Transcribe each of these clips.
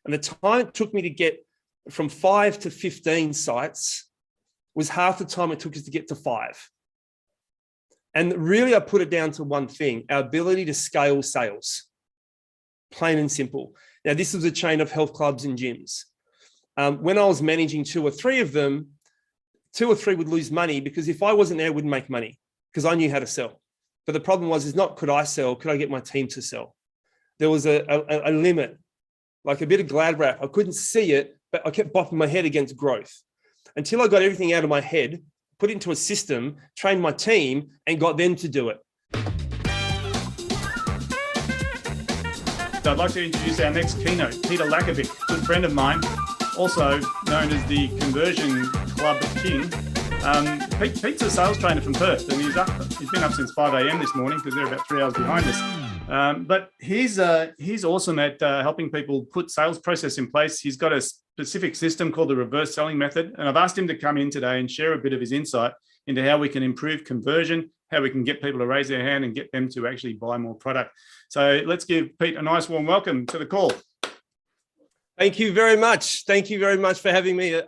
And the time it took me to get from 5 to 15 sites was half the time it took us to get to 5. And really, I put it down to one thing: our ability to scale sales, plain and simple. Now, this was a chain of health clubs and gyms. When I was managing 2 or 3 of them, 2 or 3 would lose money because if I wasn't there, it wouldn't make money because I knew how to sell. But the problem was not could I sell, could I get my team to sell? There was a limit, like a bit of glad wrap. I couldn't see it, but I kept bopping my head against growth until I got everything out of my head, put it into a system, trained my team, and got them to do it. So I'd like to introduce our next keynote, Petar Lackovic, a good friend of mine, also known as the Conversion Club King. Pete's a sales trainer from Perth, and he's been up since 5 a.m. this morning because they're about 3 hours behind us. But he's awesome at helping people put sales process in place. He's got a specific system called the reverse selling method. And I've asked him to come in today and share a bit of his insight into how we can improve conversion, how we can get people to raise their hand and get them to actually buy more product. So let's give Pete a nice warm welcome to the call. Thank you very much. Thank you very much for having me.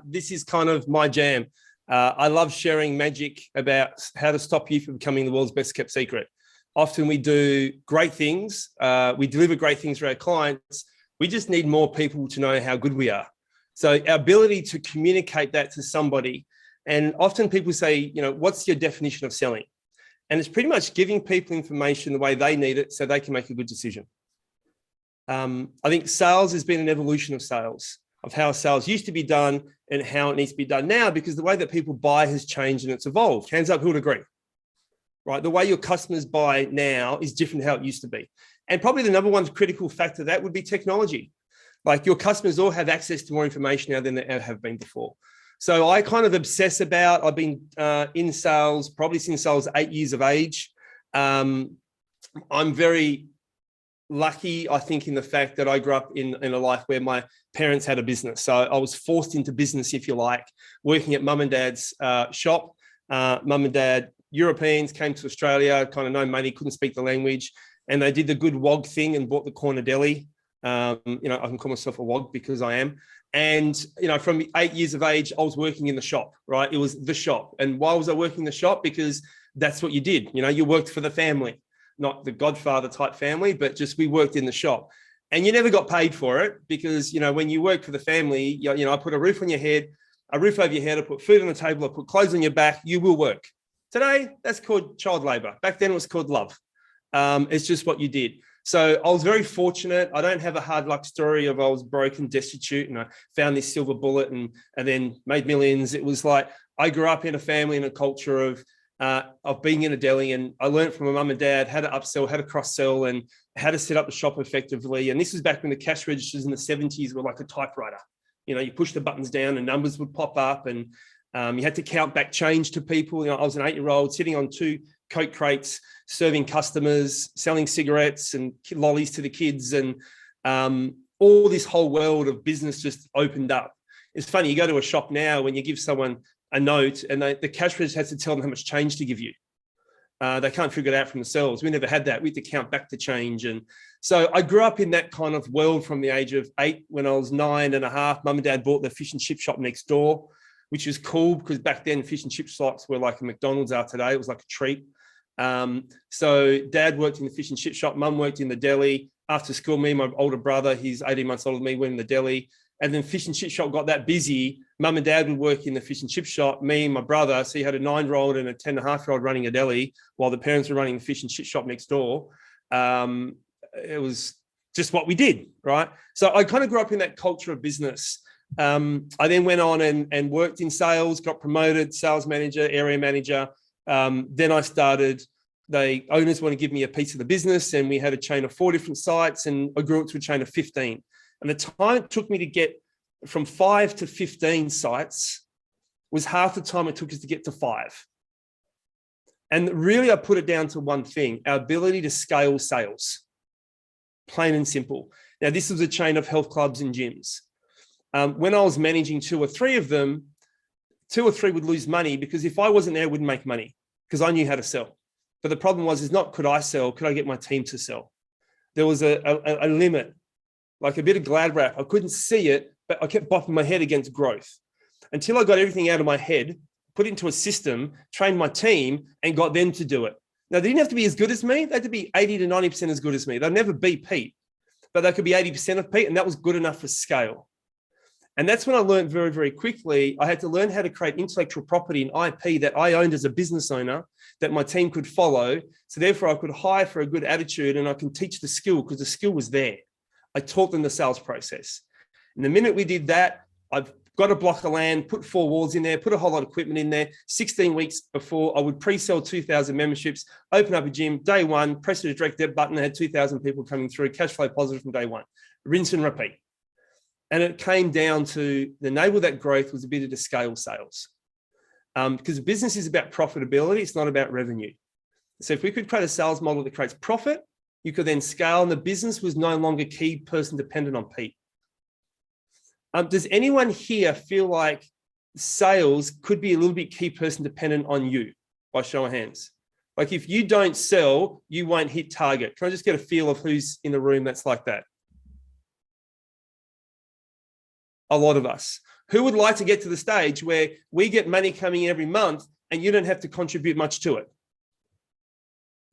This is kind of my jam. I love sharing magic about how to stop you from becoming the world's best kept secret. Often we do great things. We deliver great things for our clients. We just need more people to know how good we are. So our ability to communicate that to somebody, and often people say, what's your definition of selling? And it's pretty much giving people information the way they need it so they can make a good decision. I think sales has been an evolution of sales, of how sales used to be done and how it needs to be done now, because the way that people buy has changed and it's evolved. Hands up, who would agree? Right? The way your customers buy now is different to how it used to be. And probably the number one critical factor of that would be technology. Like your customers all have access to more information now than they ever have been before. So I kind of obsess about, I've been in sales, probably since I was 8 years of age. I'm very lucky, I think, in the fact that I grew up in a life where my parents had a business. So I was forced into business, if you like, working at mum and dad's shop. Mum and dad, Europeans, came to Australia, kind of no money, couldn't speak the language. And they did the good wog thing and bought the corner deli. I can call myself a wog because I am. And, from 8 years of age, I was working in the shop, right? It was the shop. And why was I working in the shop? Because that's what you did. You worked for the family, not the Godfather type family, but just we worked in the shop. And you never got paid for it because, when you work for the family, I put a roof on your head, a roof over your head, I put food on the table, I put clothes on your back, you will work. Today, that's called child labor. Back then it was called love. It's just what you did. So I was very fortunate. I don't have a hard luck story of I was broke and destitute and I found this silver bullet and then made millions. It was like I grew up in a family and a culture of being in a deli, and I learned from my mum and dad how to upsell, how to cross sell, and how to set up the shop effectively. And this was back when the cash registers in the 70s were like a typewriter. You push the buttons down and numbers would pop up, and you had to count back change to people. I was an 8-year-old sitting on 2 Coke crates, serving customers, selling cigarettes and lollies to the kids. And all this whole world of business just opened up. It's funny, you go to a shop now, when you give someone a note and the cash register has to tell them how much change to give you. They can't figure it out for themselves. We never had that. We had to count back the change. And so I grew up in that kind of world from the age of 8. When I was 9 and a half, mum and dad bought the fish and chip shop next door, which was cool because back then fish and chip shops were like a McDonald's are today. It was like a treat. So dad worked in the fish and chip shop, mum worked in the deli. After school, me and my older brother, he's 18 months older than me, went in the deli. And then fish and chip shop got that busy. Mum and dad would work in the fish and chip shop, me and my brother. So you had a 9-year-old and a 10.5-year-old running a deli while the parents were running the fish and chip shop next door. It was just what we did, right? So I kind of grew up in that culture of business. I then went on and worked in sales, got promoted, sales manager, area manager. Then I started, the owners want to give me a piece of the business, and we had a chain of 4 different sites, and I grew it to a chain of 15. And the time it took me to get from 5 to 15 sites was half the time it took us to get to 5. And really, I put it down to one thing: our ability to scale sales, plain and simple. Now, this was a chain of health clubs and gyms. When I was managing 2 or 3 of them, 2 or 3 would lose money because if I wasn't there, it wouldn't make money because I knew how to sell. But the problem was not could I sell, could I get my team to sell? There was a limit, like a bit of glad wrap. I couldn't see it, but I kept bopping my head against growth until I got everything out of my head, put it into a system, trained my team, and got them to do it. Now, they didn't have to be as good as me. They had to be 80 to 90% as good as me. They'll never be Pete, but they could be 80% of Pete, and that was good enough for scale. And that's when I learned very, very quickly. I had to learn how to create intellectual property and IP that I owned as a business owner that my team could follow. So therefore, I could hire for a good attitude and I can teach the skill because the skill was there. I taught them the sales process. And the minute we did that, I've got a block of land, put 4 walls in there, put a whole lot of equipment in there. 16 weeks before, I would pre-sell 2,000 memberships, open up a gym, day one, press the direct debit button, I had 2,000 people coming through, cash flow positive from day one. Rinse and repeat. And it came down to the enable that growth was a bit of the scale sales. Because business is about profitability, it's not about revenue. So if we could create a sales model that creates profit, you could then scale, and the business was no longer key person dependent on Pete. Does anyone here feel like sales could be a little bit key person dependent on you? By show of hands. Like if you don't sell, you won't hit target. Can I just get a feel of who's in the room that's like that? A lot of us. Who would like to get to the stage where we get money coming in every month and you don't have to contribute much to it?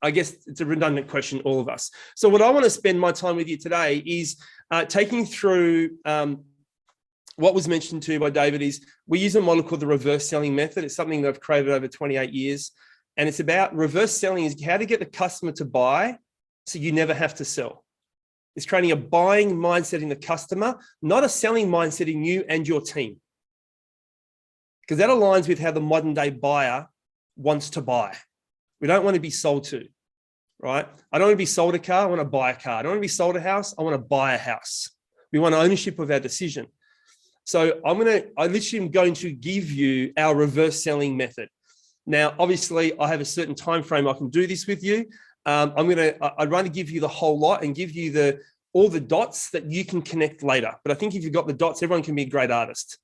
I guess it's a redundant question, all of us. So what I want to spend my time with you today is taking through what was mentioned to you by David is we use a model called the reverse selling method. It's something that I've created over 28 years. And it's about reverse selling is how to get the customer to buy so you never have to sell. It's creating a buying mindset in the customer, not a selling mindset in you and your team. Because that aligns with how the modern day buyer wants to buy. We don't want to be sold to, right? I don't want to be sold a car, I want to buy a car. I don't want to be sold a house, I want to buy a house. We want ownership of our decision. So I literally am going to give you our reverse selling method. Now, obviously, I have a certain time frame I can do this with you. I'd want to give you the whole lot and give you all the dots that you can connect later. But I think if you've got the dots, everyone can be a great artist.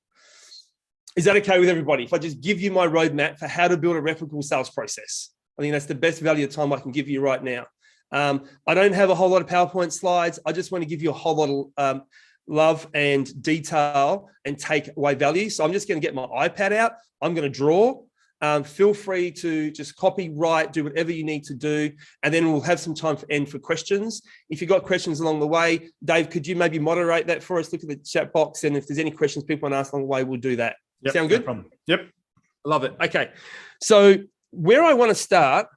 Is that okay with everybody? If I just give you my roadmap for how to build a replicable sales process, I think that's the best value of time I can give you right now. I don't have a whole lot of PowerPoint slides. I just want to give you a whole lot of love and detail and take away value. So I'm just going to get my iPad out. I'm going to draw. Feel free to just copy, write, do whatever you need to do. And then we'll have some time for questions. If you've got questions along the way, Dave, could you maybe moderate that for us? Look at the chat box. And if there's any questions people want to ask along the way, we'll do that. Yep, sound good? No problem. Yep. I love it. Okay. So where I want to start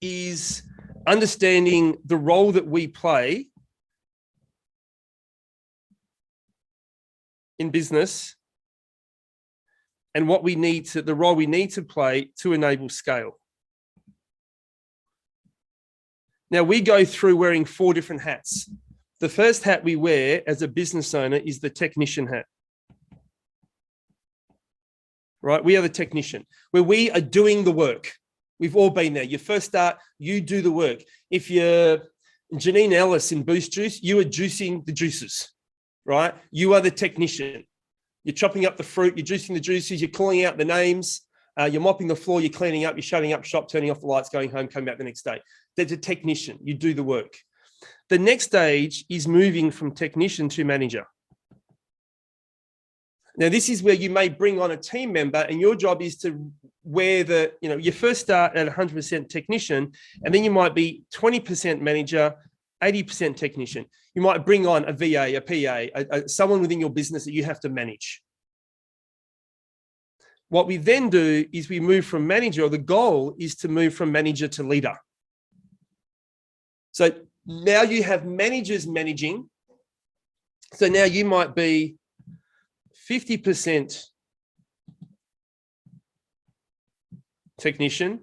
is understanding the role that we play in business and the role we need to play to enable scale. Now we go through wearing 4 different hats. The first hat we wear as a business owner is the technician hat. Right? We are the technician where we are doing the work. We've all been there. You first start, you do the work. If you're Janine Ellis in Boost Juice, you are juicing the juices, right? You are the technician. You're chopping up the fruit, you're juicing the juices, you're calling out the names, you're mopping the floor, you're cleaning up, you're shutting up shop, turning off the lights, going home, coming back the next day. There's a technician, you do the work. The next stage is moving from technician to manager. Now, this is where you may bring on a team member and your job is to wear you first start at 100% technician, and then you might be 20% manager, 80% technician. You might bring on a VA, a PA, someone within your business that you have to manage. What we then do is we move from manager, or the goal is to move from manager to leader. So now you have managers managing. So now you might be 50% technician.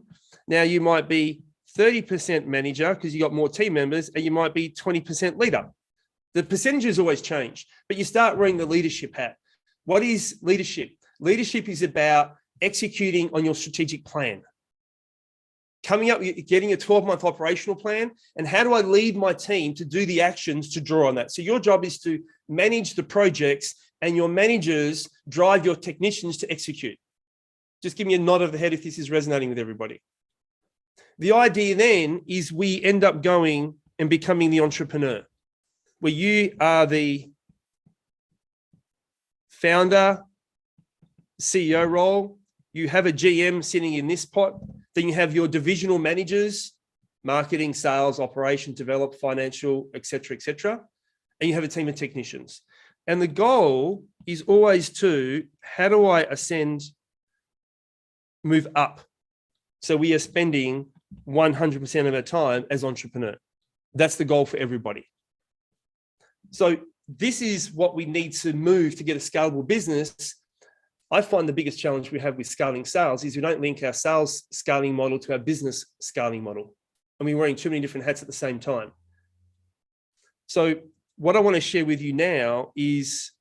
Now you might be 30% manager because you got more team members, and you might be 20% leader. The percentages always change, but you start wearing the leadership hat. What is leadership? Leadership is about executing on your strategic plan. Coming up, getting a 12-month operational plan, and how do I lead my team to do the actions to draw on that? So your job is to manage the projects, and your managers drive your technicians to execute. Just give me a nod of the head if this is resonating with everybody. The idea then is we end up going and becoming the entrepreneur. where you are the founder, CEO role, you have a GM sitting in this pot, then you have your divisional managers, marketing, sales, operation, develop, financial, et cetera, and you have a team of technicians. And the goal is always to, how do I move up? So we are spending 100% of our time as entrepreneur. That's the goal for everybody. So this is what we need to move to get a scalable business. I find the biggest challenge we have with scaling sales is we don't link our sales scaling model to our business scaling model. And we're wearing too many different hats at the same time. So what I want to share with you now is,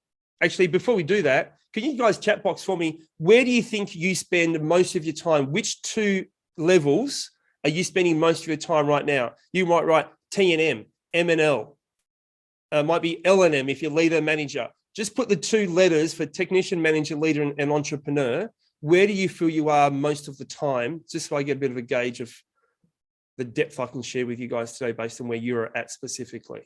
actually, before we do that, can you guys chat box for me? Where do you think you spend most of your time? Which two levels are you spending most of your time right now? You might write T&M, M&L. Might be L&M if you're leader, manager. Just put the two letters for technician, manager, leader, and entrepreneur. Where do you feel you are most of the time? Just so I get a bit of a gauge of the depth I can share with you guys today based on where you're at specifically.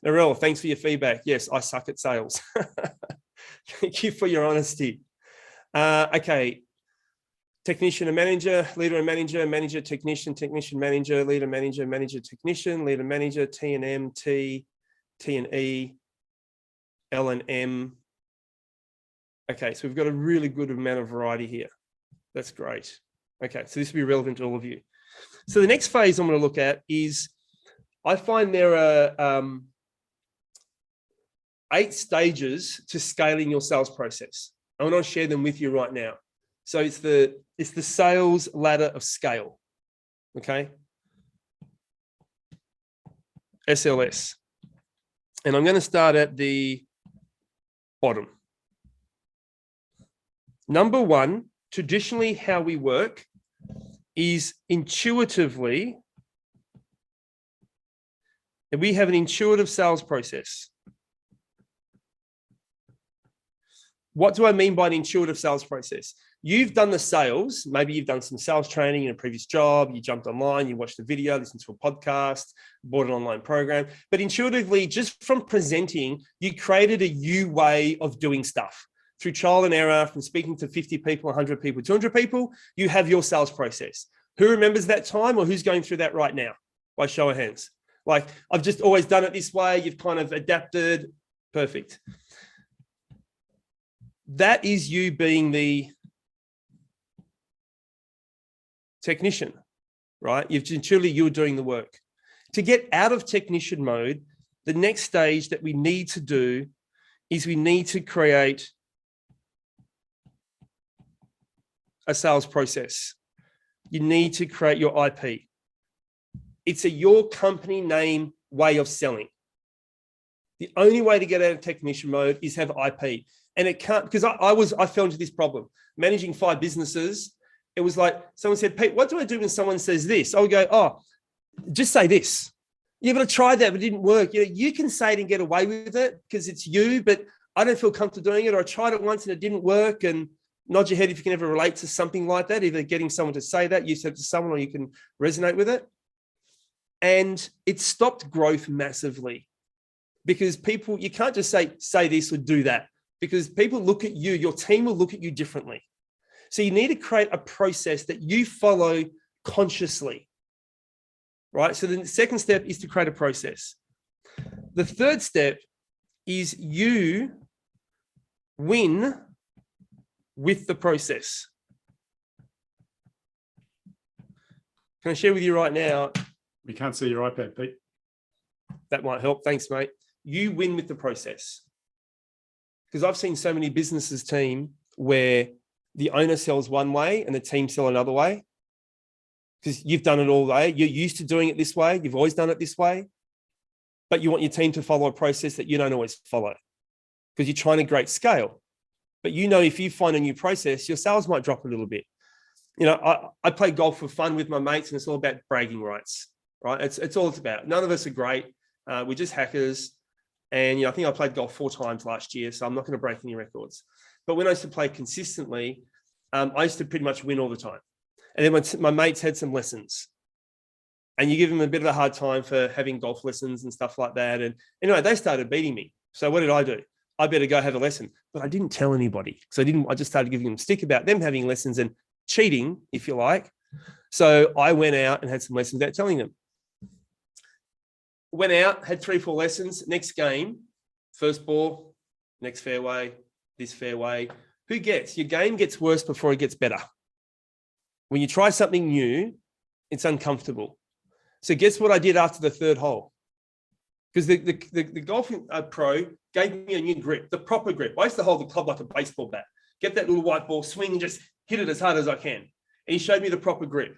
Narelle, thanks for your feedback. Yes, I suck at sales. Thank you for your honesty. Okay. Technician and manager, leader and manager, manager, technician, technician, manager, leader, manager, manager, technician, leader, manager, T&M, T and E, L and M. Okay, so we've got a really good amount of variety here. That's great. Okay, so this will be relevant to all of you. So the next phase I'm going to look at is, I find there are 8 stages to scaling your sales process. I want to share them with you right now. So it's the sales ladder of scale, okay? SLS. And I'm going to start at the bottom. Number 1, traditionally how we work is intuitively, and we have an intuitive sales process. What do I mean by an intuitive sales process? You've done the sales, maybe you've done some sales training in a previous job, you jumped online, you watched a video, listened to a podcast, bought an online program, but intuitively, just from presenting, you created a you way of doing stuff. Through trial and error, from speaking to 50 people, 100 people, 200 people, you have your sales process. Who remembers that time, or who's going through that right now? By show of hands. Like, I've just always done it this way. You've kind of adapted. Perfect. That is you being the technician, right? You're doing the work. To get out of technician mode, the next stage that we need to do is we need to create a sales process. You need to create your IP. It's your company name way of selling. The only way to get out of technician mode is have IP. And it can't, because I fell into this problem. Managing 5 businesses, it was like, someone said, Pete, what do I do when someone says this? I would go, oh, just say this. Yeah, but I tried that, but it didn't work. You can say it and get away with it because it's you, but I don't feel comfortable doing it. Or I tried it once and it didn't work. And nod your head if you can ever relate to something like that, either getting someone to say that, you said to someone, or you can resonate with it. And it stopped growth massively because people, you can't just say this or do that, because people look at you, your team will look at you differently. So you need to create a process that you follow consciously, right? So the second step is to create a process. The third step is you win with the process. Can I share with you right now? We can't see your iPad, Pete. That might help. Thanks, mate. You win with the process. Because I've seen so many businesses, team, where the owner sells one way and the team sell another way. Because you've done it all way. You're used to doing it this way. You've always done it this way. But you want your team to follow a process that you don't always follow because you're trying to great scale. But if you find a new process, your sales might drop a little bit. I play golf for fun with my mates, and it's all about bragging rights, right? It's all it's about. None of us are great. We're just hackers. And I think I played golf 4 times last year, so I'm not going to break any records. But when I used to play consistently, I used to pretty much win all the time. And then when my mates had some lessons, and you give them a bit of a hard time for having golf lessons and stuff like that. And anyway, they started beating me. So what did I do? I better go have a lesson. But I didn't tell anybody. So I just started giving them stick about them having lessons and cheating, if you like. So I went out and had some lessons without telling them. Went out, had 3-4 lessons. Next game, first ball, next fairway, this fairway. Who gets? Your game gets worse before it gets better. When you try something new, it's uncomfortable. So guess what I did after the third hole? Because the golf pro gave me a new grip, the proper grip. I used to hold the club like a baseball bat, get that little white ball, swing and just hit it as hard as I can. And he showed me the proper grip.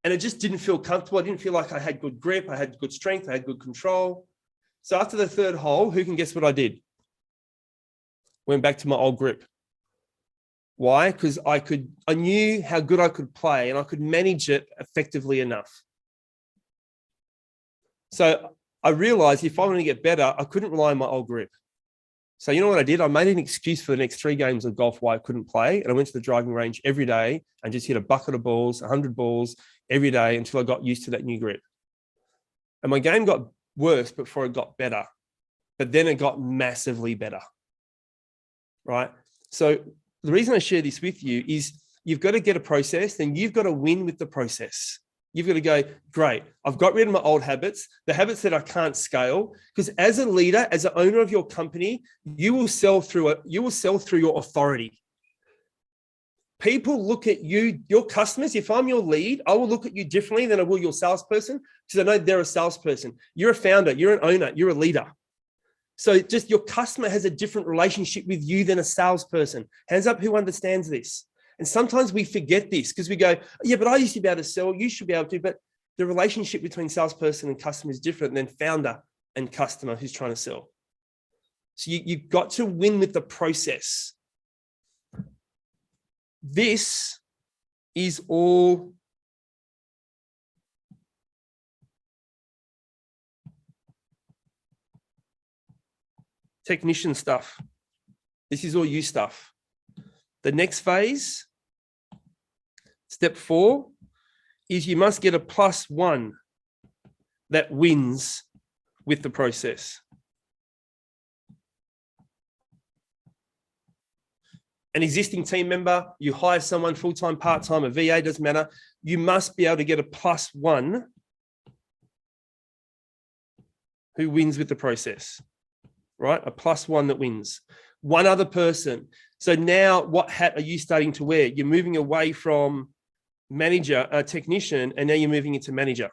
And it just didn't feel comfortable. I didn't feel like I had good grip. I had good strength. I had good control. So after the third hole, who can guess what I did? Went back to my old grip. Why? Because I knew how good I could play and I could manage it effectively enough. So I realized if I wanted to get better, I couldn't rely on my old grip. So you know what I did? I made an excuse for the next 3 games of golf why I couldn't play. And I went to the driving range every day and just hit a bucket of balls, 100 balls every day until I got used to that new grip. And my game got worse before it got better. But then it got massively better. Right? So the reason I share this with you is you've got to get a process and you've got to win with the process. You've got to go, great, I've got rid of my old habits, the habits that I can't scale, because as a leader, as an owner of your company, you will sell through your authority. People look at you, your customers, if I'm your lead, I will look at you differently than I will your salesperson, because I know they're a salesperson. You're a founder, you're an owner, you're a leader. So just your customer has a different relationship with you than a salesperson. Hands up who understands this. And sometimes we forget this because we go, yeah, but I used to be able to sell, you should be able to, but the relationship between salesperson and customer is different than founder and customer who's trying to sell. So you've got to win with the process. This is all technician stuff. This is all you stuff. The next phase, step 4, is you must get a +1 that wins with the process. An existing team member, you hire someone full-time, part-time, a VA, doesn't matter. You must be able to get a +1 who wins with the process, right? A +1 that wins. One other person. So now what hat are you starting to wear? You're moving away from manager, technician, and now you're moving into manager,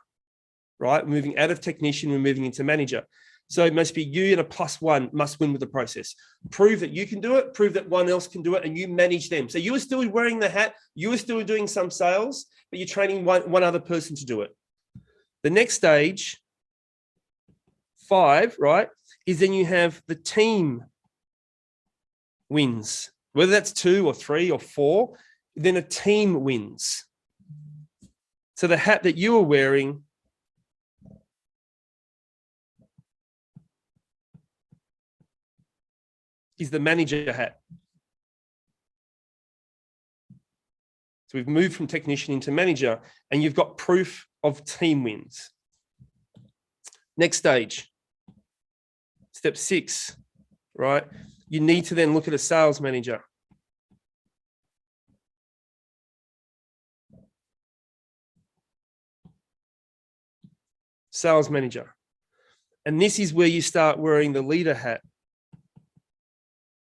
right? Moving out of technician, we're moving into manager. So it must be you and a +1 must win with the process. Prove that you can do it, prove that one else can do it, and you manage them. So you are still wearing the hat, you are still doing some sales, but you're training one other person to do it. The next stage, 5, right, is then you have the team wins. Whether that's 2 or 3 or 4, then a team wins. So the hat that you are wearing is the manager hat. So we've moved from technician into manager, and you've got proof of team wins. Next stage, step 6, right? You need to then look at a sales manager. Sales manager. And this is where you start wearing the leader hat.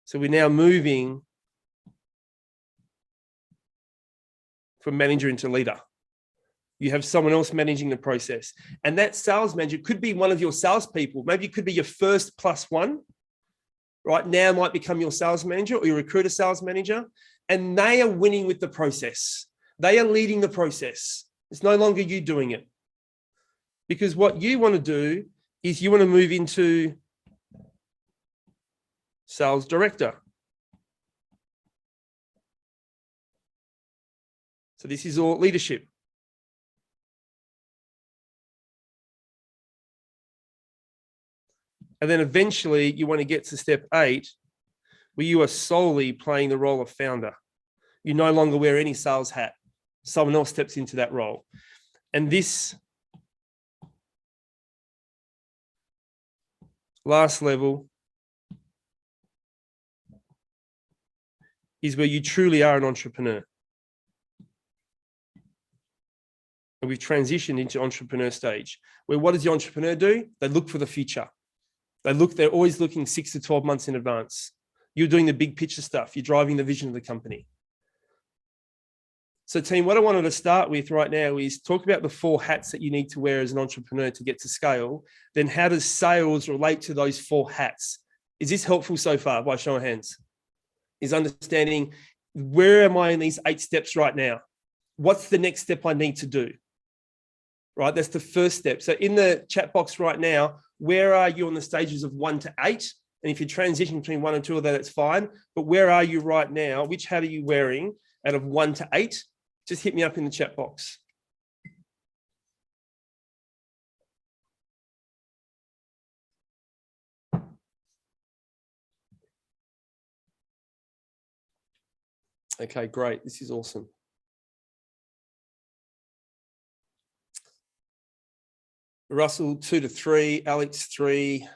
So we're now moving from manager into leader. You have someone else managing the process. And that sales manager could be one of your salespeople. Maybe it could be your first +1. Right now might become your sales manager or your recruiter sales manager. And they are winning with the process. They are leading the process. It's no longer you doing it. Because what you want to do is you want to move into sales director. So this is all leadership. And then eventually you want to get to step 8, where you are solely playing the role of founder. You no longer wear any sales hat. Someone else steps into that role. And this last level is where you truly are an entrepreneur. And we've transitioned into entrepreneur stage, where what does the entrepreneur do? They look for the future. They're always looking 6 to 12 months in advance. You're doing the big picture stuff. You're driving the vision of the company. So team, what I wanted to start with right now is talk about the 4 hats that you need to wear as an entrepreneur to get to scale. Then how does sales relate to those 4 hats? Is this helpful so far by show of hands? Is understanding where am I in these 8 steps right now? What's the next step I need to do? Right, that's the first step. So in the chat box right now, where are you on the stages of 1 to 8? And if you transition between 1 and 2 of that, that's fine. But where are you right now? Which hat are you wearing out of 1 to 8? Just hit me up in the chat box. Okay, great. This is awesome. Russell, 2 to 3, Alex, 3,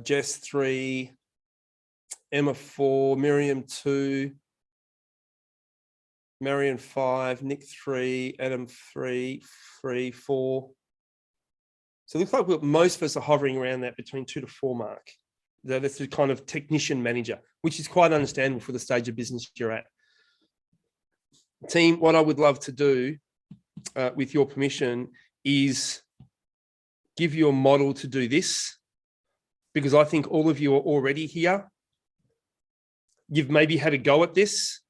Jess, 3, Emma, 4, Miriam, 2, Marion, 5, Nick, 3, Adam, 3, 4. So it looks like most of us are hovering around that between 2 to 4 mark. That's the kind of technician manager, which is quite understandable for the stage of business you're at. Team, what I would love to do, with your permission, is give you a model to do this, because I think all of you are already here. You've maybe had a go at this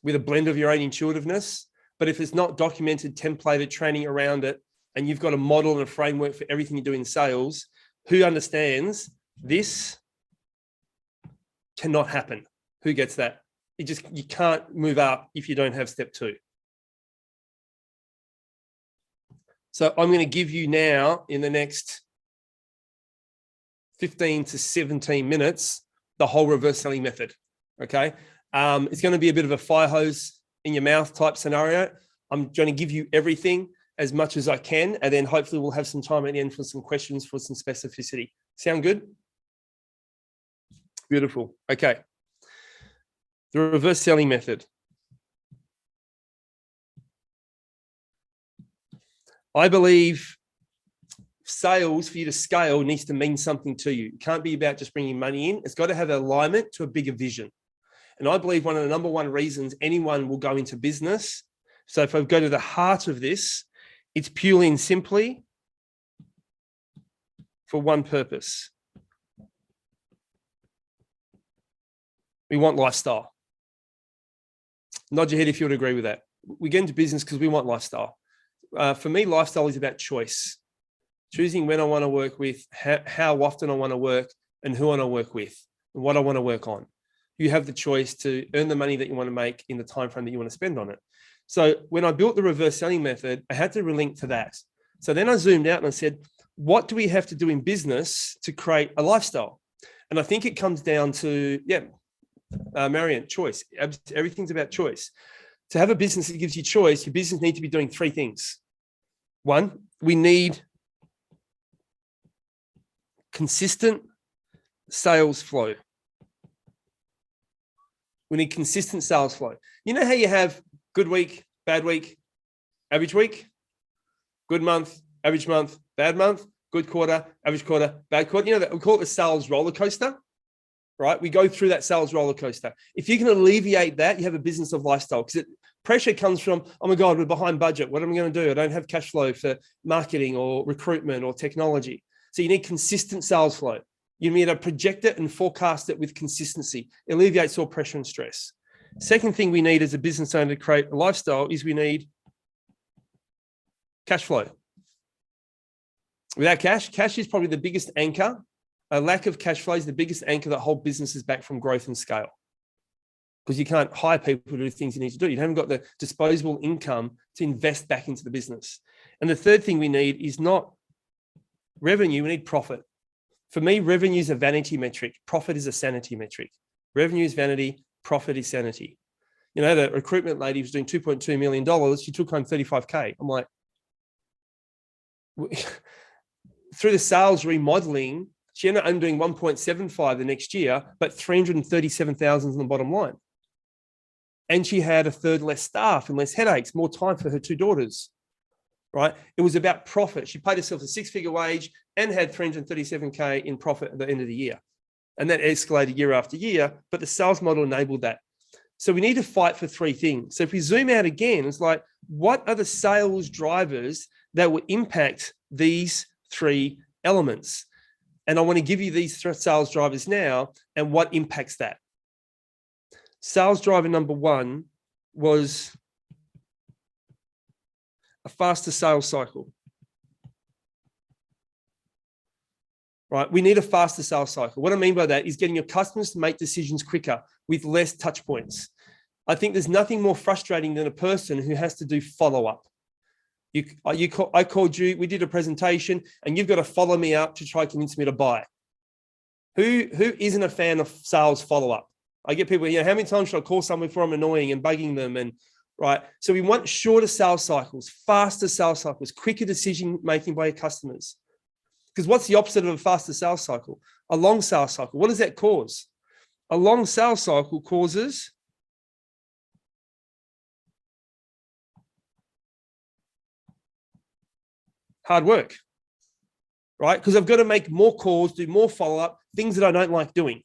with a blend of your own intuitiveness, but if it's not documented, templated training around it, and you've got a model and a framework for everything you do in sales, who understands this cannot happen? Who gets that? You can't move up if you don't have step 2. So I'm going to give you now, in the next 15 to 17 minutes, the whole reverse selling method. Okay. It's going to be a bit of a fire hose in your mouth type scenario. I'm going to give you everything as much as I can, and then hopefully we'll have some time at the end for some questions for some specificity. Sound good? Beautiful. Okay. The reverse selling method. I believe sales, for you to scale, needs to mean something to you. It can't be about just bringing money in. It's got to have alignment to a bigger vision. And I believe one of the number one reasons anyone will go into business, so if I go to the heart of this, it's purely and simply for one purpose. We want lifestyle. Nod your head if you would agree with that. We get into business because we want lifestyle. For me, lifestyle is about choice. Choosing when I want to work with, how often I want to work, and who I want to work with, and what I want to work on. You have the choice to earn the money that you want to make in the time frame that you want to spend on it. So when I built the reverse selling method, I had to relink to that. So then I zoomed out and I said, what do we have to do in business to create a lifestyle? And I think it comes down to, Marion, choice. Everything's about choice. To have a business that gives you choice, your business needs to be doing 3 things. 1, we need consistent sales flow. We need consistent sales flow. You know how you have good week, bad week, average week, good month, average month, bad month, good quarter, average quarter, bad quarter. You know that we call it the sales roller coaster, right? We go through that sales roller coaster. If you can alleviate that, you have a business of lifestyle, because pressure comes from, oh my God, we're behind budget. What am I going to do? I don't have cash flow for marketing or recruitment or technology. So you need consistent sales flow. You need to project it and forecast it with consistency. It alleviates all pressure and stress. Second thing we need as a business owner to create a lifestyle is we need cash flow. Without cash is probably the biggest anchor. A lack of cash flow is the biggest anchor that hold businesses back from growth and scale. Because you can't hire people to do things you need to do. You haven't got the disposable income to invest back into the business. And the third thing we need is not revenue, we need profit. For me, revenue is a vanity metric. Profit is a sanity metric. Revenue is vanity, profit is sanity. You know, the recruitment lady was doing $2.2 million. She took home 35K. I'm like, through the sales remodeling, she ended up doing 1.75 the next year, but 337,000 on the bottom line. And she had a third less staff and less headaches, more time for her two daughters, right? It was about profit. She paid herself a six-figure wage and had 337K in profit at the end of the year. And that escalated year after year, but the sales model enabled that. So we need to fight for three things. So if we zoom out again, it's like, what are the sales drivers that will impact these three elements? And I want to give you these sales drivers now and what impacts that. Sales driver number one was a faster sales cycle. Right? We need a faster sales cycle. What I mean by that is getting your customers to make decisions quicker with less touch points. I think there's nothing more frustrating than a person who has to do follow-up. I called you, we did a presentation, and you've got to follow me up to try to convince me to buy. Who isn't a fan of sales follow-up? I get people, how many times should I call someone before I'm annoying and bugging them? And right. So we want shorter sales cycles, faster sales cycles, quicker decision-making by your customers. Because what's the opposite of a faster sales cycle? A long sales cycle. What does that cause? A long sales cycle causes hard work, right? Because I've got to make more calls, do more follow-up, things that I don't like doing.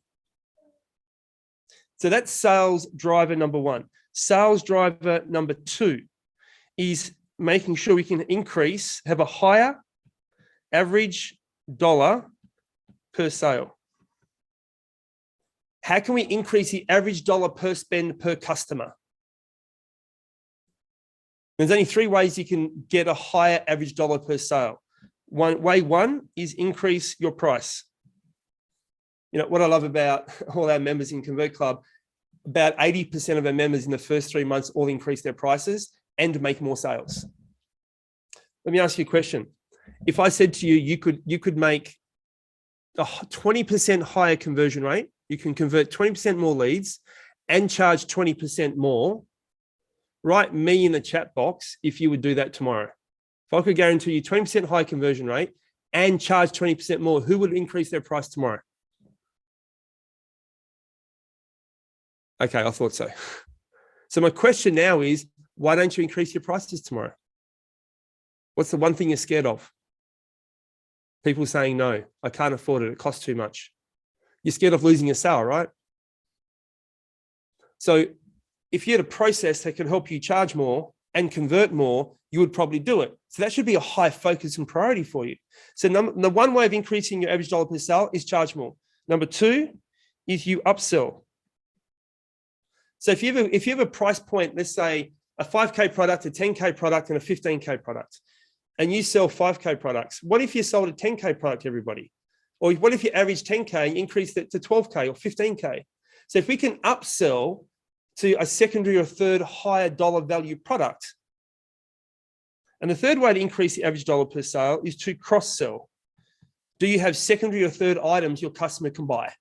So that's sales driver number one. Sales driver number two is making sure we can have a higher average dollar per sale. How can we increase the average dollar per spend per customer? There's only three ways you can get a higher average dollar per sale. Way one is increase your price. You know, what I love about all our members in Convert Club, about 80% of our members in the first 3 months all increase their prices and make more sales. Let me ask you a question. If I said to you, you could make a 20% higher conversion rate, you can convert 20% more leads and charge 20% more, write me in the chat box if you would do that tomorrow. If I could guarantee you 20% higher conversion rate and charge 20% more, who would increase their price tomorrow? Okay, I thought so. So my question now is, why don't you increase your prices tomorrow? What's the one thing you're scared of? People saying, no, I can't afford it. It costs too much. You're scared of losing a sale, right? So if you had a process that could help you charge more and convert more, you would probably do it. So that should be a high focus and priority for you. So the one way of increasing your average dollar per sale is charge more. Number two is you upsell. So if you have a price point, let's say a 5K product, a 10K product, and a 15K product, and you sell 5K products, what if you sold a 10K product to everybody? Or what if you average 10K, increased it to 12K or 15K? So if we can upsell to a secondary or third higher dollar value product. And the third way to increase the average dollar per sale is to cross-sell. Do you have secondary or third items your customer can buy?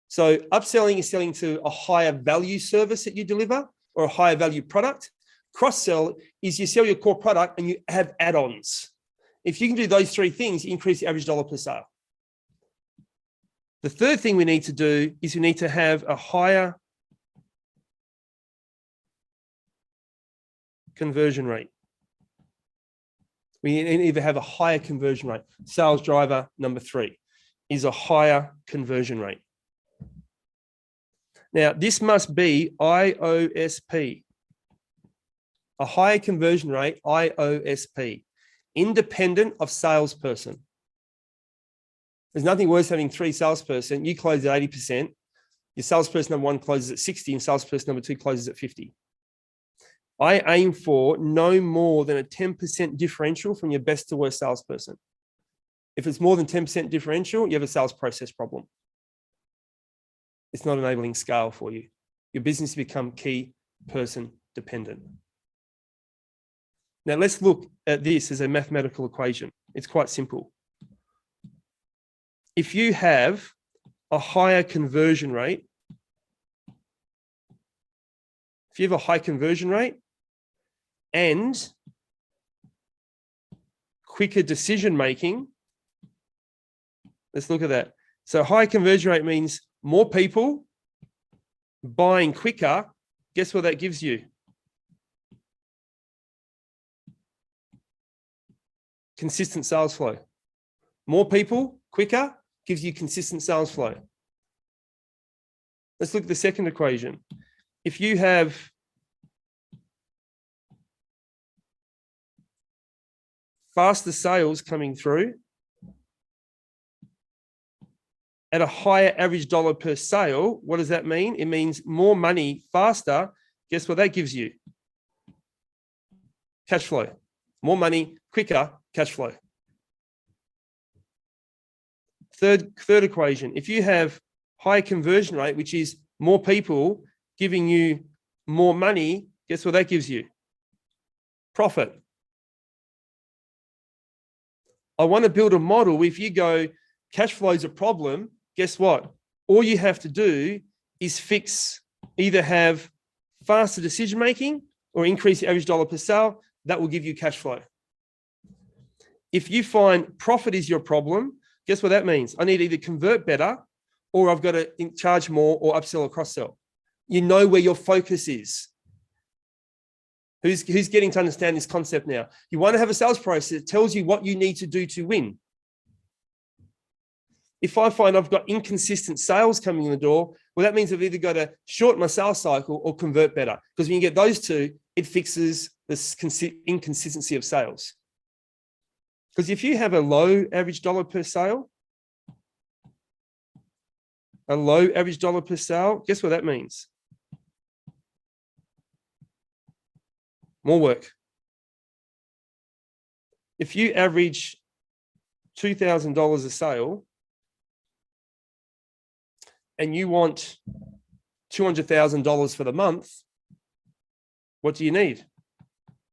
So upselling is selling to a higher value service that you deliver or a higher value product. Cross-sell is you sell your core product and you have add-ons. If you can do those three things, you increase the average dollar per sale. The third thing we need to do is we need to have a higher conversion rate. We need to have a higher conversion rate. Sales driver number three is a higher conversion rate. Now, this must be IOSP, a higher conversion rate, IOSP, independent of salesperson. There's nothing worse having three salesperson. You close at 80%. Your salesperson number one closes at 60 and salesperson number two closes at 50. I aim for no more than a 10% differential from your best to worst salesperson. If it's more than 10% differential, you have a sales process problem. It's not enabling scale for you. Your business become key person dependent. Now let's look at this as a mathematical equation. It's quite simple. If you have a higher conversion rate, if you have a high conversion rate and quicker decision making, Let's look at that. So high conversion rate means more people buying quicker. Guess what that gives you? Consistent sales flow. More people quicker gives you consistent sales flow. Let's look at the second equation. If you have faster sales coming through at a higher average dollar per sale, what does that mean? It means more money faster. Guess what that gives you? Cash flow. More money, quicker, cash flow. Third equation, if you have higher conversion rate, which is more people giving you more money, guess what that gives you? Profit. I want to build a model. If you go, cash flow is a problem, guess what? All you have to do is either have faster decision making or increase the average dollar per sale. That will give you cash flow. If you find profit is your problem, guess what that means? I need to either convert better or I've got to charge more or upsell or cross-sell. You know where your focus is. Who's getting to understand this concept now? You want to have a sales process that tells you what you need to do to win. If I find I've got inconsistent sales coming in the door, well, that means I've either got to shorten my sales cycle or convert better. Because when you get those two, it fixes this inconsistency of sales. Because if you have a low average dollar per sale, guess what that means? More work. If you average $2,000 a sale and you want $200,000 for the month, what do you need?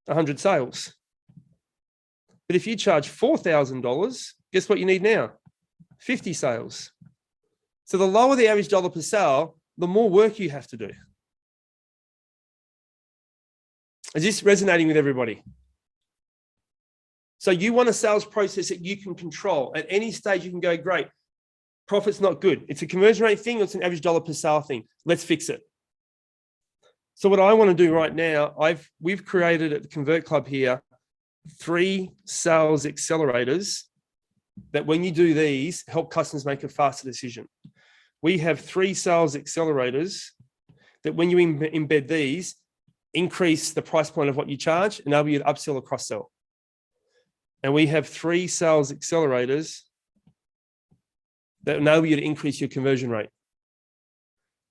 100 sales. But if you charge $4,000, guess what you need now? 50 sales. So the lower the average dollar per sale, the more work you have to do. Is this resonating with everybody? So you want a sales process that you can control. At any stage, you can go, great, profit's not good. It's a conversion rate thing, or it's an average dollar per sale thing. Let's fix it. So what I want to do right now, we've created at the Convert Club here 3 sales accelerators that when you do these, help customers make a faster decision. We have 3 sales accelerators that when you embed these, increase the price point of what you charge, enable you to upsell or cross-sell. And we have 3 sales accelerators that enable you to increase your conversion rate.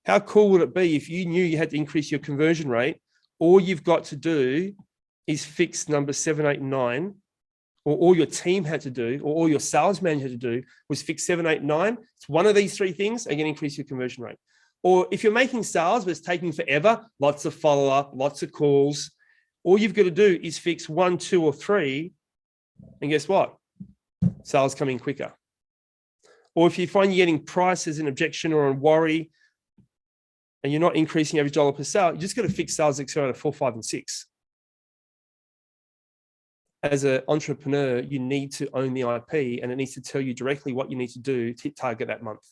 How cool would it be if you knew you had to increase your conversion rate? All you've got to do is fix number 7, 8, and 9, or all your team had to do, or all your sales manager had to do was fix 7, 8, 9. It's one of these 3 things and you can increase your conversion rate. Or if you're making sales, but it's taking forever, lots of follow-up, lots of calls, all you've got to do is fix 1, 2, or 3, and guess what? Sales coming quicker. Or if you find you're getting price as an objection or a worry, and you're not increasing average dollar per sale, you just got to fix sales accelerator 4, 5, and 6. As an entrepreneur, you need to own the IP, and it needs to tell you directly what you need to do to hit target that month.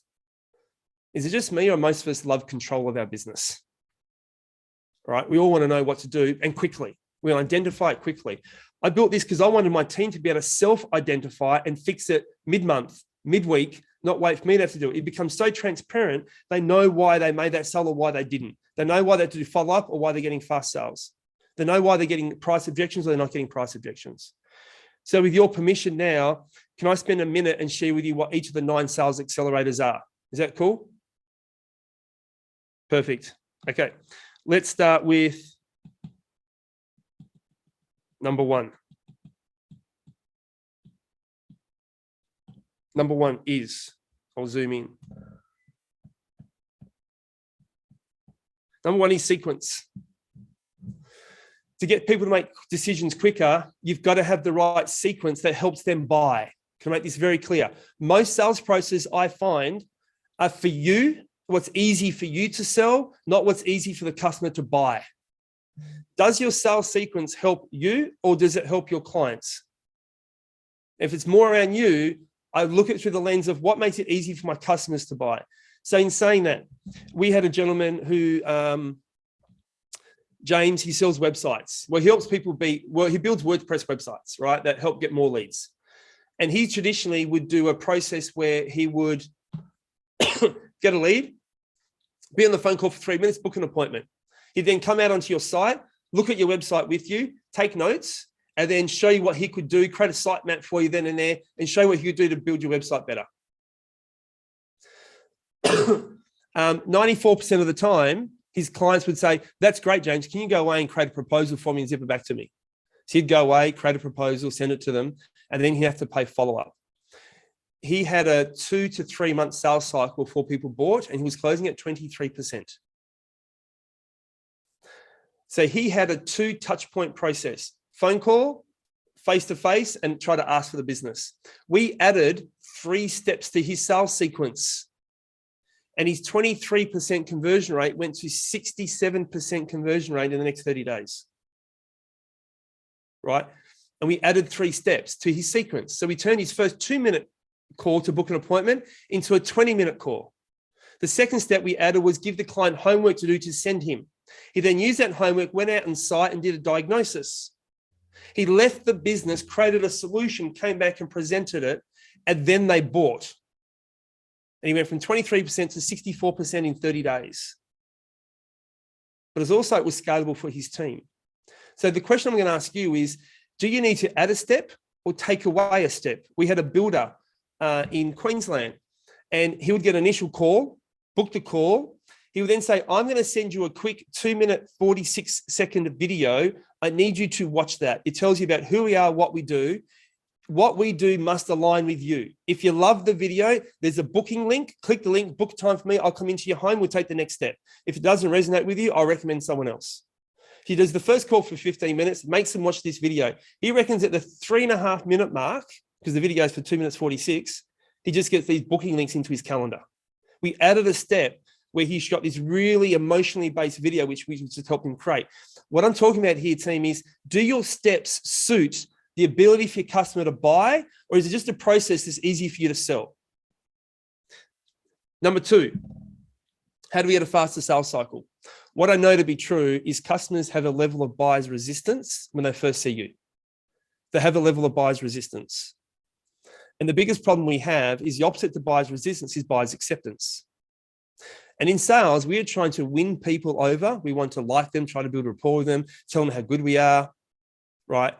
Is it just me, or most of us love control of our business? All right, we all want to know what to do, and quickly. We identify it quickly. I built this because I wanted my team to be able to self-identify and fix it mid-month, midweek, not wait for me to have to do it. It becomes so transparent. They know why they made that sale or why they didn't. They know why they had to do follow-up or why they're getting fast sales. They know why they're getting price objections or they're not getting price objections. So with your permission now, can I spend a minute and share with you what each of the 9 sales accelerators are? Is that cool? Perfect. Okay, let's start with number 1. Number 1 is, I'll zoom in. Number 1 is sequence. To get people to make decisions quicker, you've got to have the right sequence that helps them buy. Can I make this very clear? Most sales processes I find are for you, what's easy for you to sell, not what's easy for the customer to buy. Does your sales sequence help you or does it help your clients? If it's more around you, I look at it through the lens of what makes it easy for my customers to buy. So in saying that, we had a gentleman who, James, he sells websites. Well, he helps people he builds WordPress websites, right, that help get more leads. And he traditionally would do a process where he would get a lead, be on the phone call for 3 minutes, book an appointment. He'd then come out onto your site, look at your website with you, take notes, and then show you what he could do, create a sitemap for you then and there, and show you what he could do to build your website better. 94% of the time, his clients would say, that's great, James. Can you go away and create a proposal for me and zip it back to me? So he'd go away, create a proposal, send it to them, and then he'd have to pay follow-up. He had a 2 to 3 month sales cycle before people bought, and he was closing at 23%. So he had a 2 touch point process: phone call, face-to-face, and try to ask for the business. We added 3 steps to his sales sequence, and his 23% conversion rate went to 67% conversion rate in the next 30 days, right? And we added 3 steps to his sequence. So we turned his first 2-minute call to book an appointment into a 20-minute call. The second step we added was give the client homework to do to send him. He then used that homework, went out on site and did a diagnosis. He left the business, created a solution, came back and presented it, and then they bought. And he went from 23% to 64% in 30 days. But it was scalable for his team. So the question I'm going to ask you is, do you need to add a step or take away a step? We had a builder in Queensland, and he would get an initial call, book the call. He would then say, I'm going to send you a quick 2-minute, 46-second video. I need you to watch that. It tells you about who we are, what we do. What we do must align with you. If you love the video, there's a booking link. Click the link, book time for me. I'll come into your home. We'll take the next step. If it doesn't resonate with you, I'll recommend someone else. He does the first call for 15 minutes, makes them watch this video. He reckons at the 3.5-minute mark, because the video is for 2 minutes 46, he just gets these booking links into his calendar. We added a step where he shot this really emotionally based video, which we just helped him create. What I'm talking about here, team, is do your steps suit the ability for your customer to buy, or is it just a process that's easy for you to sell? Number 2, how do we get a faster sales cycle? What I know to be true is customers have a level of buyer's resistance when they first see you. They have a level of buyer's resistance. And the biggest problem we have is the opposite to buyer's resistance is buyer's acceptance. And in sales, we are trying to win people over. We want to like them, try to build rapport with them, tell them how good we are, right?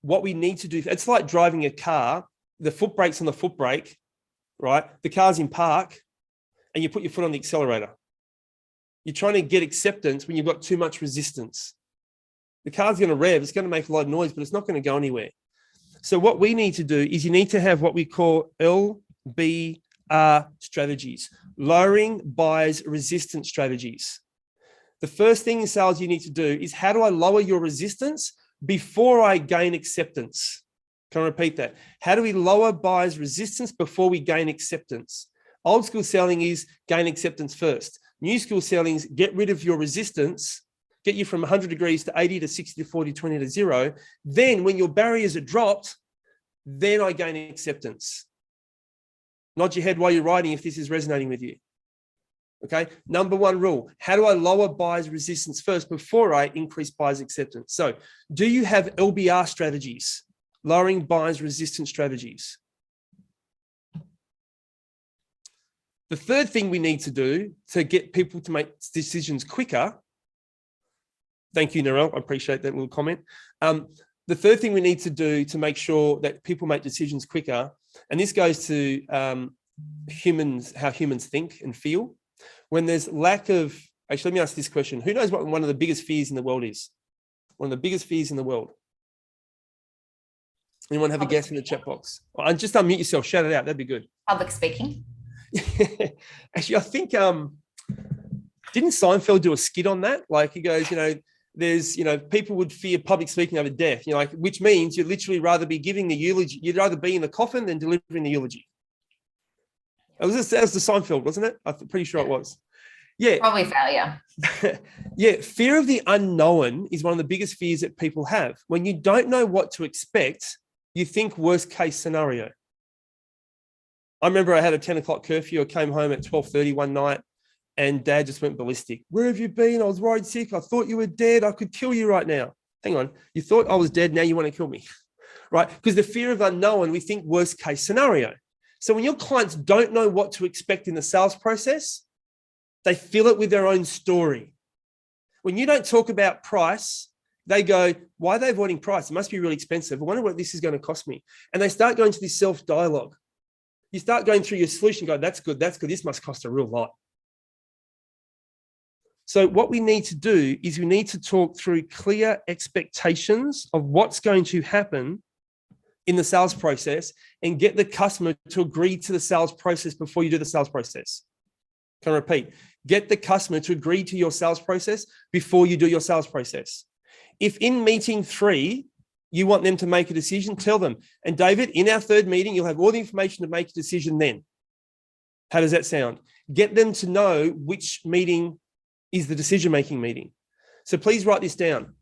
What we need to do, it's like driving a car, the foot brake's on the foot brake, right? The car's in park and you put your foot on the accelerator. You're trying to get acceptance when you've got too much resistance. The car's going to rev, it's going to make a lot of noise, but it's not going to go anywhere. So what we need to do is you need to have what we call LBR strategies, lowering buyers' resistance strategies. The first thing in sales you need to do is, how do I lower your resistance before I gain acceptance? Can I repeat that? How do we lower buyers' resistance before we gain acceptance? Old school selling is gain acceptance first. New school selling is get rid of your resistance, get you from 100 degrees to 80 to 60 to 40, 20 to 0. Then when your barriers are dropped, then I gain acceptance. Nod your head while you're writing if this is resonating with you. Okay. Number 1 rule, how do I lower buyers' resistance first before I increase buyers' acceptance? So do you have LBR strategies, lowering buyers' resistance strategies? The third thing we need to do to get people to make decisions quicker, thank you, Narelle, I appreciate that little comment. The third thing we need to do to make sure that people make decisions quicker, and this goes to humans, how humans think and feel. When there's lack of, actually, let me ask this question. Who knows what one of the biggest fears in the world is? One of the biggest fears in the world. Anyone have a guess in the chat box? Well, just unmute yourself, shout it out, that'd be good. Public speaking. Actually, I think, didn't Seinfeld do a skit on that? Like he goes, there's, people would fear public speaking over death, which means you'd literally rather be giving the eulogy. You'd rather be in the coffin than delivering the eulogy. That was the Seinfeld, wasn't it? I'm pretty sure it was. Yeah. Probably failure. Yeah. Fear of the unknown is one of the biggest fears that people have. When you don't know what to expect, you think worst case scenario. I remember I had a 10 o'clock curfew. I came home at 12:30 one night and Dad just went ballistic. Where have you been? I was worried sick. I thought you were dead. I could kill you right now. Hang on. You thought I was dead. Now you want to kill me, right? Because the fear of unknown, we think worst case scenario. So when your clients don't know what to expect in the sales process, they fill it with their own story. When you don't talk about price, they go, why are they avoiding price? It must be really expensive. I wonder what this is going to cost me. And they start going to this self-dialogue. You start going through your solution, go, that's good. This must cost a real lot. So what we need to do is we need to talk through clear expectations of what's going to happen in the sales process and get the customer to agree to the sales process before you do the sales process. Can I repeat? Get the customer to agree to your sales process before you do your sales process. If in meeting 3, you want them to make a decision, tell them. And David, in our 3rd meeting, you'll have all the information to make a decision then. How does that sound? Get them to know which meeting is the decision-making meeting. So please write this down.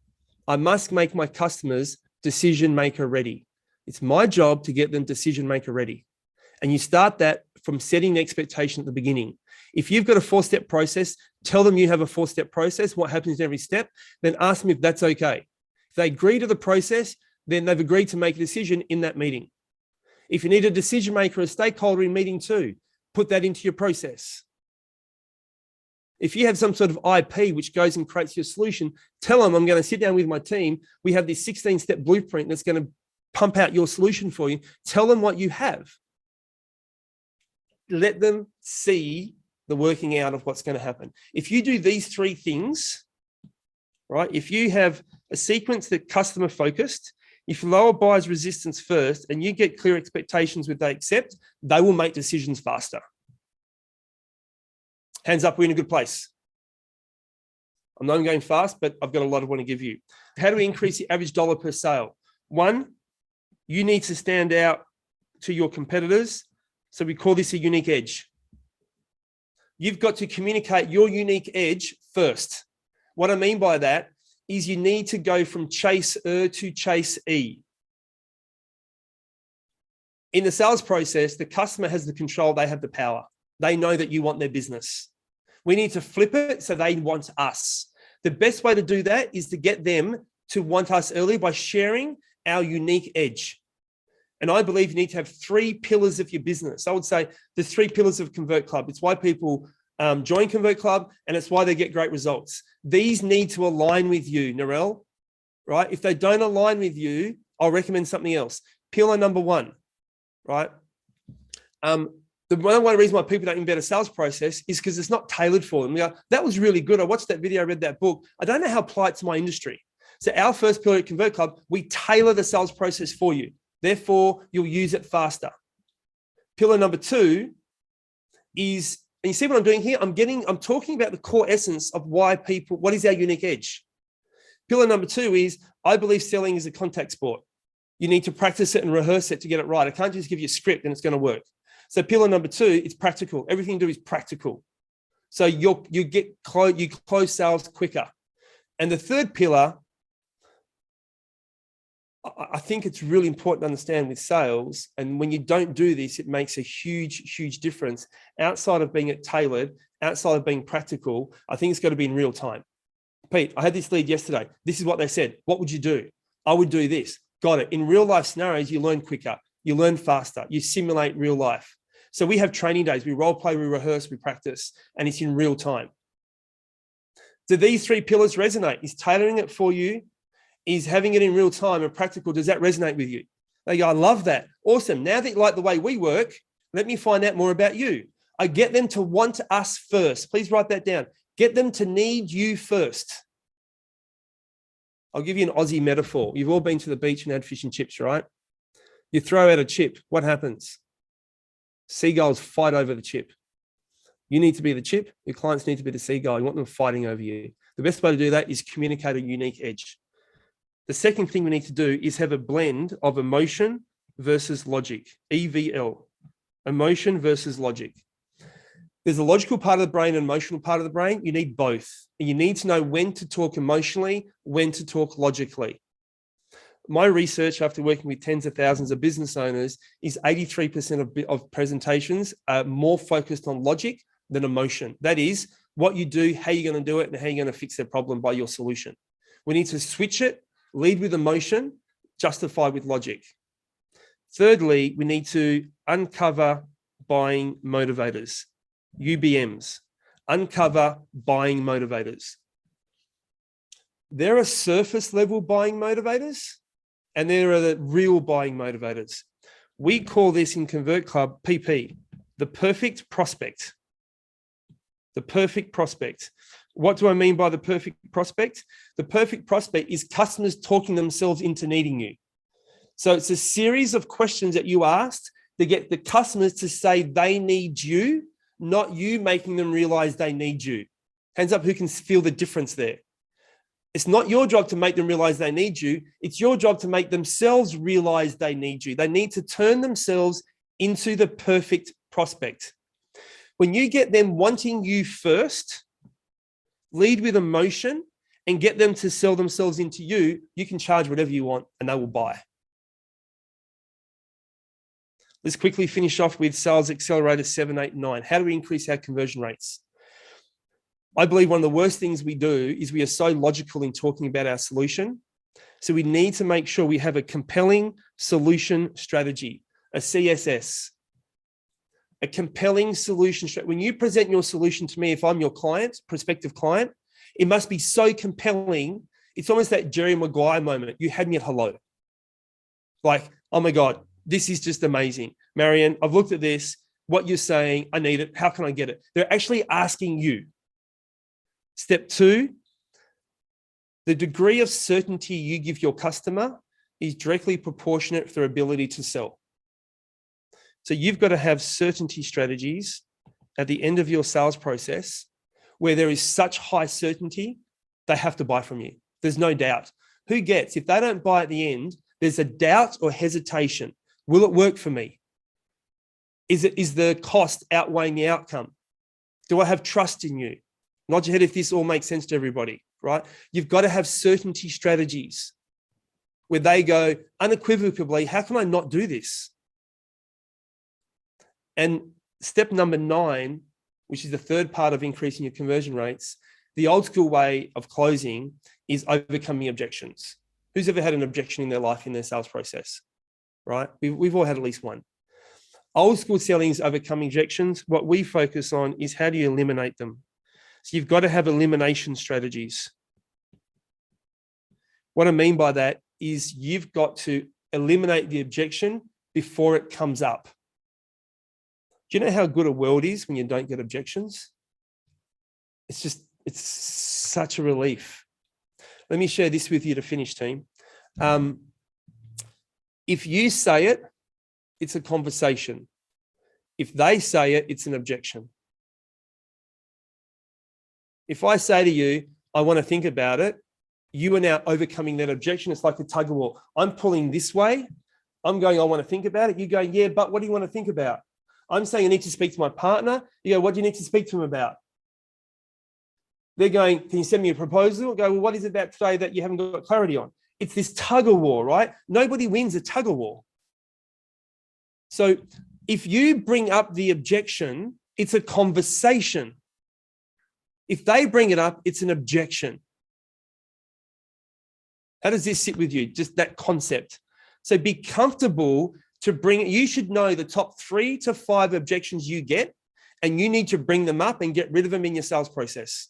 I must make my customers decision maker ready. It's my job to get them decision maker ready. And you start that from setting the expectation at the beginning. If you've got a 4-step process, tell them you have a 4-step process, what happens in every step, then ask them if that's okay. If they agree to the process, then they've agreed to make a decision in that meeting. If you need a decision maker, a stakeholder in meeting 2, put that into your process. If you have some sort of IP which goes and creates your solution, tell them I'm going to sit down with my team. We have this 16-step blueprint that's going to pump out your solution for you. Tell them what you have. Let them see the working out of what's going to happen. If you do these 3 things, right? If you have a sequence that's customer focused, if you lower buyer's resistance first and you get clear expectations with they accept, they will make decisions faster. Hands up, we're in a good place. I know I'm going fast, but I've got a lot I want to give you. How do we increase the average dollar per sale? 1, you need to stand out to your competitors. So we call this a unique edge. You've got to communicate your unique edge first. What I mean by that is you need to go from chaser to chase-e. In the sales process, the customer has the control, they have the power. They know that you want their business. We need to flip it so they want us. The best way to do that is to get them to want us early by sharing our unique edge. And I believe you need to have 3 pillars of your business. I would say the 3 pillars of Convert Club. It's why people join Convert Club, and it's why they get great results. These need to align with you, Narelle, right? If they don't align with you, I'll recommend something else. Pillar number 1, right? The one reason why people don't embed a sales process is because it's not tailored for them. We go, that was really good. I watched that video, I read that book. I don't know how it applies to my industry. So our first pillar at Convert Club, we tailor the sales process for you. Therefore, you'll use it faster. Pillar number 2 is, and you see what I'm doing here? I'm talking about the core essence of why people, what is our unique edge? Pillar number 2 is, I believe selling is a contact sport. You need to practice it and rehearse it to get it right. I can't just give you a script and it's going to work. So pillar number 2, it's practical. Everything you do is practical. So you close sales quicker. And the 3rd pillar, I think it's really important to understand with sales. And when you don't do this, it makes a huge, huge difference. Outside of being tailored, outside of being practical, I think it's got to be in real time. Pete, I had this lead yesterday. This is what they said. What would you do? I would do this. Got it. In real life scenarios, you learn quicker. You learn faster. You simulate real life. So we have training days. We role play, we rehearse, we practice, and it's in real time. Do these 3 pillars resonate? Is tailoring it for you? Is having it in real time and practical? Does that resonate with you? They go, I love that. Awesome. Now that you like the way we work, let me find out more about you. I get them to want us first. Please write that down. Get them to need you first. I'll give you an Aussie metaphor. You've all been to the beach and had fish and chips, right? You throw out a chip. What happens? Seagulls fight over the chip. You need to be the chip. Your clients need to be the seagull. You want them fighting over you. The best way to do that is communicate a unique edge. The second thing we need to do is have a blend of emotion versus logic, EVL, emotion versus logic. There's a logical part of the brain and emotional part of the brain. You need both. And you need to know when to talk emotionally, when to talk logically. My research after working with tens of thousands of business owners is 83% of presentations are more focused on logic than emotion. That is what you do, how you're going to do it, and how you're going to fix their problem by your solution. We need to switch it, lead with emotion, justify with logic. Thirdly, we need to uncover buying motivators, UBMs, uncover buying motivators. There are surface level buying motivators and there are the real buying motivators. We call this in Convert Club PP, the perfect prospect. The perfect prospect. What do I mean by the perfect prospect? The perfect prospect is customers talking themselves into needing you. So it's a series of questions that you asked to get the customers to say they need you, not you making them realize they need you. Hands up who can feel the difference there. It's not your job to make them realize they need you. It's your job to make themselves realize they need you. They need to turn themselves into the perfect prospect. When you get them wanting you first, lead with emotion and get them to sell themselves into you, you can charge whatever you want and they will buy. Let's quickly finish off with sales accelerators 7, 8, 9. How do we increase our conversion rates? I believe one of the worst things we do is we are so logical in talking about our solution. So we need to make sure we have a compelling solution strategy, a CSS, a compelling solution strategy. When you present your solution to me, if I'm your client, prospective client, it must be so compelling. It's almost that Jerry Maguire moment. You had me at hello. Like, oh my God, this is just amazing. Marianne, I've looked at this. What you're saying, I need it. How can I get it? They're actually asking you. Step 2, the degree of certainty you give your customer is directly proportionate to their ability to sell. So you've got to have certainty strategies at the end of your sales process where there is such high certainty, they have to buy from you. There's no doubt. Who gets, if they don't buy at the end, there's a doubt or hesitation. Will it work for me? Is the cost outweighing the outcome? Do I have trust in you? Nod your head if this all makes sense to everybody, right? You've got to have certainty strategies where they go unequivocally, how can I not do this? And step number 9, which is the third part of increasing your conversion rates, the old school way of closing is overcoming objections. Who's ever had an objection in their life in their sales process, right? We've all had at least one. Old school selling is overcoming objections. What we focus on is how do you eliminate them? So you've got to have elimination strategies. What I mean by that is you've got to eliminate the objection before it comes up. Do you know how good a world is when you don't get objections? It's such a relief. Let me share this with you to finish, team. If you say it, it's a conversation. If they say it, it's an objection. If I say to you, I want to think about it, you are now overcoming that objection. It's like a tug of war. I'm pulling this way. I'm going, I want to think about it. You go, yeah, but what do you want to think about? I'm saying I need to speak to my partner. You go, what do you need to speak to him about? They're going, can you send me a proposal? I go, well, what is it about today that you haven't got clarity on? It's this tug of war, right? Nobody wins a tug of war. So if you bring up the objection, it's a conversation. If they bring it up, it's an objection. How does this sit with you? Just that concept. So be comfortable to bring it. You should know the top 3 to 5 objections you get, and you need to bring them up and get rid of them in your sales process.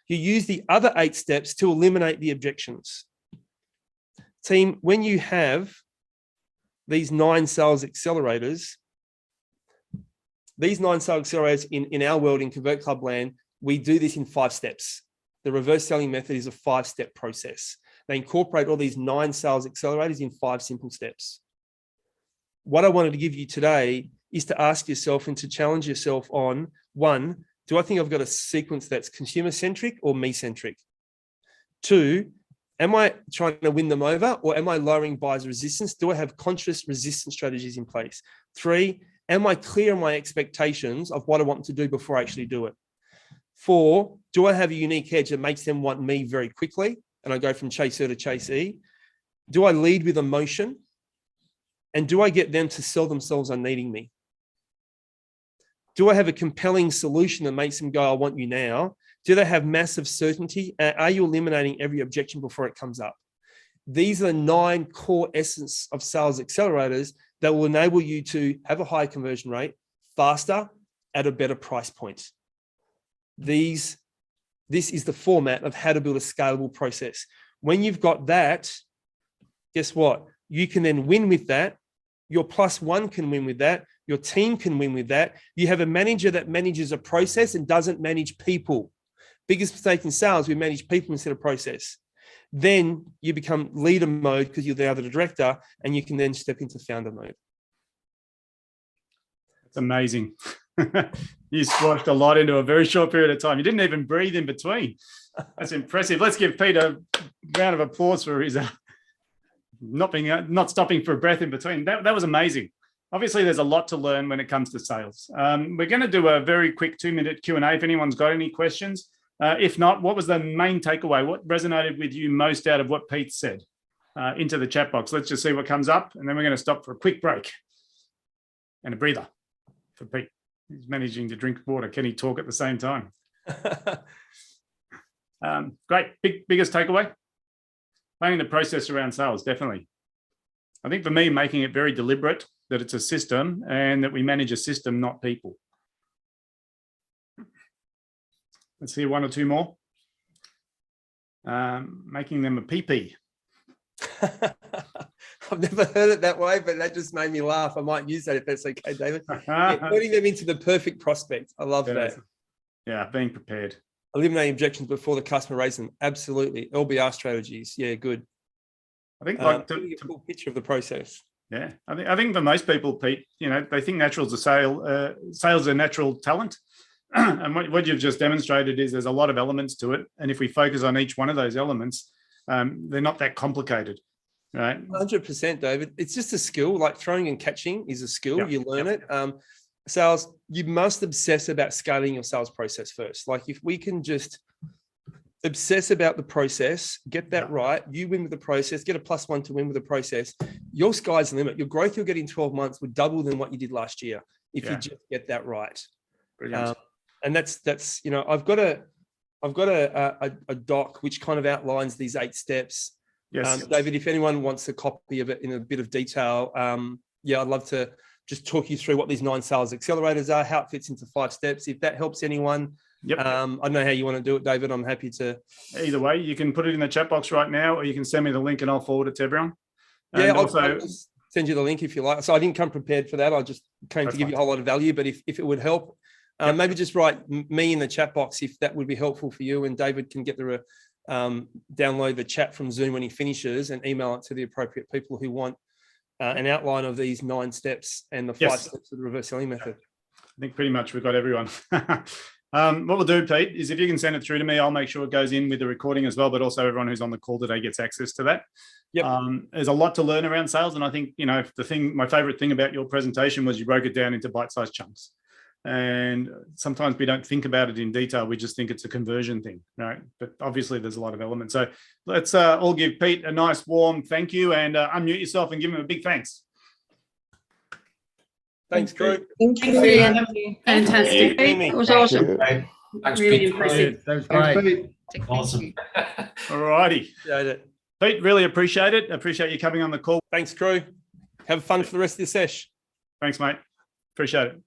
You use the other 8 steps to eliminate the objections. Team, when you have these 9 sales accelerators, in our world, in Convert Club land, we do this in 5 steps. The reverse selling method is a 5-step process. They incorporate all these 9 sales accelerators in 5 simple steps. What I wanted to give you today is to ask yourself and to challenge yourself on, 1, do I think I've got a sequence that's consumer-centric or me-centric? 2, am I trying to win them over or am I lowering buyers' resistance? Do I have conscious resistance strategies in place? 3, am I clear on my expectations of what I want them to do before I actually do it? 4, do I have a unique edge that makes them want me very quickly? And I go from chaser to chasee. Do I lead with emotion? And do I get them to sell themselves on needing me? Do I have a compelling solution that makes them go, I want you now? Do they have massive certainty? Are you eliminating every objection before it comes up? These are the 9 core essence of sales accelerators that will enable you to have a higher conversion rate, faster, at a better price point. This is the format of how to build a scalable process. When you've got that, guess what? You can then win with that. Your +1 can win with that. Your team can win with that. You have a manager that manages a process and doesn't manage people. Biggest mistake in sales, we manage people instead of process. Then you become leader mode because you're now the director, and you can then step into founder mode. It's amazing. You squashed a lot into a very short period of time. You didn't even breathe in between. That's impressive. Let's give Pete a round of applause for his not stopping for a breath in between. That was amazing. Obviously, there's a lot to learn when it comes to sales. We're going to do a very quick 2-minute Q&A if anyone's got any questions. If not, what was the main takeaway? What resonated with you most out of what Pete said? Into the chat box. Let's just see what comes up, and then we're going to stop for a quick break and a breather for Pete. He's managing to drink water. Can he talk at the same time? Great. Biggest takeaway? Planning the process around sales, definitely. I think for me, making it very deliberate that it's a system and that we manage a system, not people. Let's see 1 or 2 more. Making them a PP. I've never heard it that way, but that just made me laugh. I might use that if that's okay, David. Putting them into the perfect prospect. I love that. Yeah, being prepared. Eliminating objections before the customer raises them. Absolutely. LBR strategies. Yeah, good. I think a full picture of the process. Yeah, I think for most people, Pete, they think sales is a natural talent. And what you've just demonstrated is there's a lot of elements to it. And if we focus on each one of those elements, they're not that complicated, right? 100%, David. It's just a skill. Like throwing and catching is a skill. Yep. You learn it. Sales, you must obsess about scaling your sales process first. Like if we can just obsess about the process, get that right, you win with the process, get a +1 to win with the process, your sky's the limit. Your growth you'll get in 12 months would double than what you did last year if you just get that right. Brilliant. And that's I've got a doc which kind of outlines these 8 steps. Yes. David, if anyone wants a copy of it in a bit of detail, I'd love to just talk you through what these 9 sales accelerators are, how it fits into 5 steps. If that helps anyone, yep. I don't know how you want to do it, David. I'm happy to. Either way, you can put it in the chat box right now, or you can send me the link and I'll forward it to everyone. And I'll send you the link if you like. So I didn't come prepared for that. I just came to give you a whole lot of value. But if it would help, maybe just write me in the chat box if that would be helpful for you. And David can get download the chat from Zoom when he finishes and email it to the appropriate people who want an outline of these 9 steps and the 5 steps of the reverse selling method. I think pretty much we've got everyone. What we'll do, Pete, is if you can send it through to me, I'll make sure it goes in with the recording as well, but also everyone who's on the call today gets access to that. Yep. There's a lot to learn around sales. And I think, my favorite thing about your presentation was you broke it down into bite-sized chunks. And sometimes we don't think about it in detail. We just think it's a conversion thing, right? But obviously there's a lot of elements. So let's all give Pete a nice warm thank you and unmute yourself and give him a big thanks. Thanks, Drew. Thank you. Fantastic. It was awesome. Thanks, Really Pete. impressive. That was great. Awesome. All righty. It. Pete, really appreciate it. Appreciate you coming on the call. Thanks, Drew. Have fun for the rest of the sesh. Thanks, mate. Appreciate it.